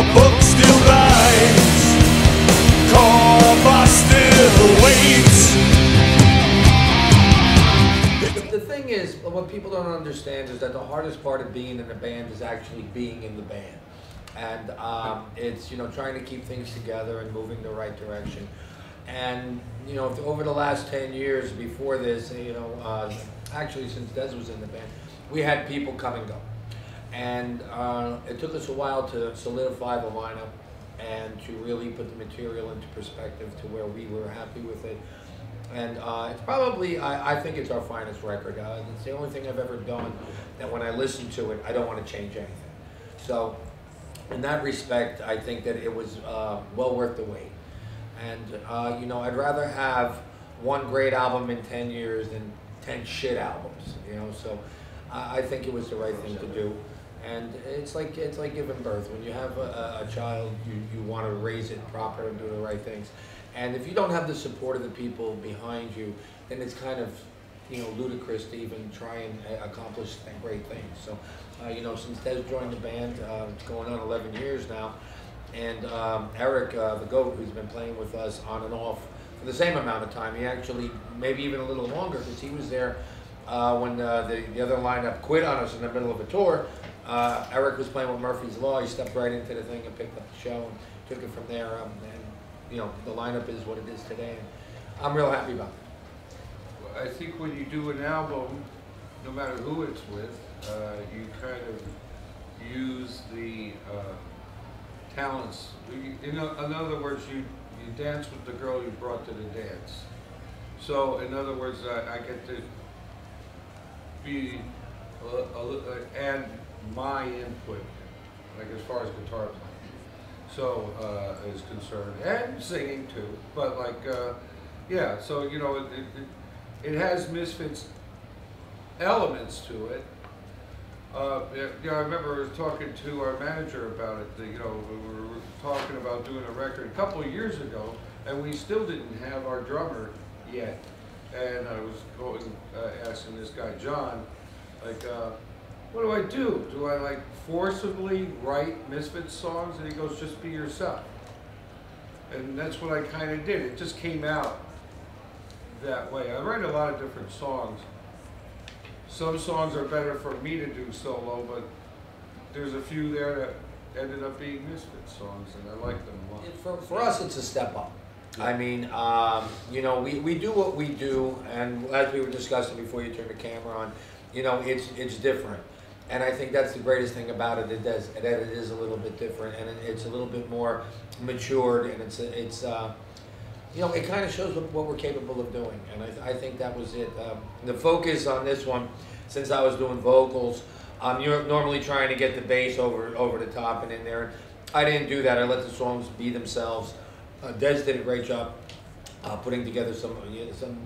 the book still binds, karma still waits. The thing is, what people don't understand is that the hardest part of being in a band is actually being in the band. And it's, you know, trying to keep things together and moving the right direction. And, you know, over the last 10 years before this, you know, actually since Dez was in the band, we had people come and go. And it took us a while to solidify the lineup and to really put the material into perspective to where we were happy with it. And it's probably, I think it's our finest record. It's the only thing I've ever done that when I listen to it, I don't want to change anything. So in that respect, I think that it was well worth the wait. And you know, I'd rather have one great album in 10 years than 10 shit albums, you know, so I think it was the right thing to do. And it's like giving birth. When you have a child, you want to raise it proper and do the right things. And if you don't have the support of the people behind you, then it's kind of, you know, ludicrous to even try and accomplish great things. So, you know, since Dez joined the band, it's going on 11 years now, and Eric, the GOAT, who's been playing with us on and off for the same amount of time, he actually, maybe even a little longer, because he was there when the other lineup quit on us in the middle of a tour. Eric was playing with Murphy's Law. He stepped right into the thing and picked up the show and took it from there. And you know, the lineup is what it is today. And I'm real happy about it. Well, I think when you do an album, no matter who it's with, you kind of use the talents. In other words, you dance with the girl you brought to the dance. So, in other words, I get to be add my input, like as far as guitar playing, so is concerned, and singing too. But like, yeah. So you know, it has Misfits elements to it. You know, I remember talking to our manager about it. You know, we were talking about doing a record a couple of years ago, and we still didn't have our drummer yet. And I was going asking this guy John, like, what do I do? Do I like forcibly write Misfits songs? And he goes, just be yourself. And that's what I kind of did. It just came out that way. I write a lot of different songs. Some songs are better for me to do solo, but there's a few there that ended up being Misfits songs, and I like them a lot. For us, it's a step up. Yeah. I mean, you know, we do what we do, and as we were discussing before you turned the camera on, you know, it's different. And I think that's the greatest thing about it. That it is a little bit different, and it's a little bit more matured, and it's you know, it kind of shows what we're capable of doing. And I think that was it. The focus on this one, since I was doing vocals, you're normally trying to get the bass over the top and in there. I didn't do that. I let the songs be themselves. Dez did a great job putting together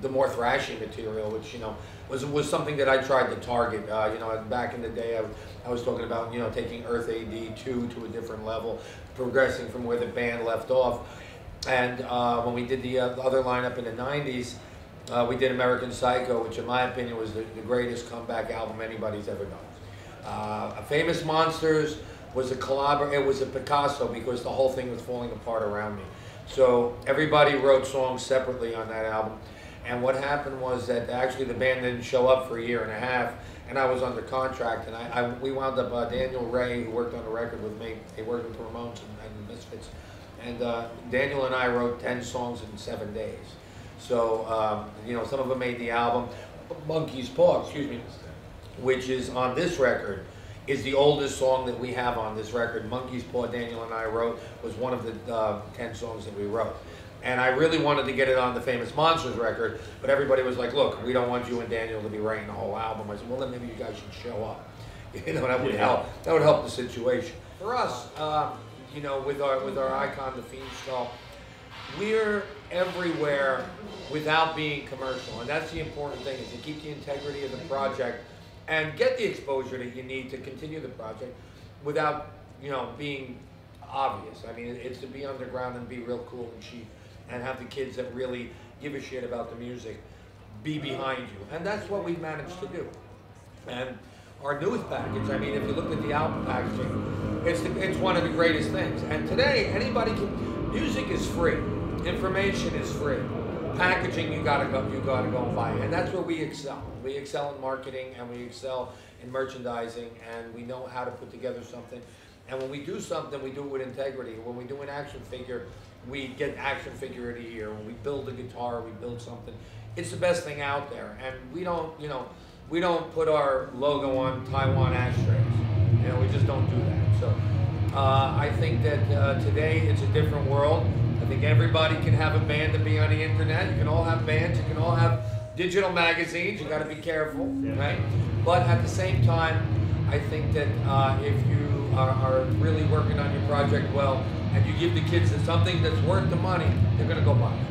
the more thrashy material, which, you know, was something that I tried to target. You know, back in the day, I was talking about, you know, taking Earth AD 2 to a different level, progressing from where the band left off. And when we did the other lineup in the 90s, we did American Psycho, which in my opinion was the greatest comeback album anybody's ever done. Famous Monsters was a collaboration. It was a Picasso because the whole thing was falling apart around me. So everybody wrote songs separately on that album. And what happened was that actually the band didn't show up for a year and a half, and I was under contract. And we wound up, Daniel Ray, who worked on the record with me, he worked with the Ramones and the Misfits. And Daniel and I wrote 10 songs in 7 days. So, you know, some of them made the album. Monkey's Paw, excuse me, which is on this record, is the oldest song that we have on this record. Monkey's Paw, Daniel and I wrote, was one of the 10 songs that we wrote. And I really wanted to get it on the Famous Monsters record, but everybody was like, look, we don't want you and Daniel to be writing the whole album. I said, well, then maybe you guys should show up. You know, that would help. That would help the situation. For us, you know, with our icon, the Fiend Skull, we're everywhere without being commercial. And that's the important thing, is to keep the integrity of the project and get the exposure that you need to continue the project without, you know, being obvious. I mean, it's to be underground and be real cool and cheap and have the kids that really give a shit about the music be behind you. And that's what we've managed to do. And our newest package. I mean, if you look at the album packaging, it's one of the greatest things. And today, anybody can. Music is free. Information is free. Packaging, you gotta go and buy, and that's where we excel. We excel in marketing, and we excel in merchandising, and we know how to put together something. And when we do something, we do it with integrity. When we do an action figure, we get action figure of the year. When we build a guitar, we build something. It's the best thing out there, and we don't, we don't put our logo on Taiwan ashtrays. We just don't do that. So I think that today it's a different world. I think everybody can have a band and be on the internet. You can all have bands. You can all have digital magazines. You got to be careful, right? But at the same time, I think that if you are really working on your project well, and you give the kids something that's worth the money, they're going to go buy it.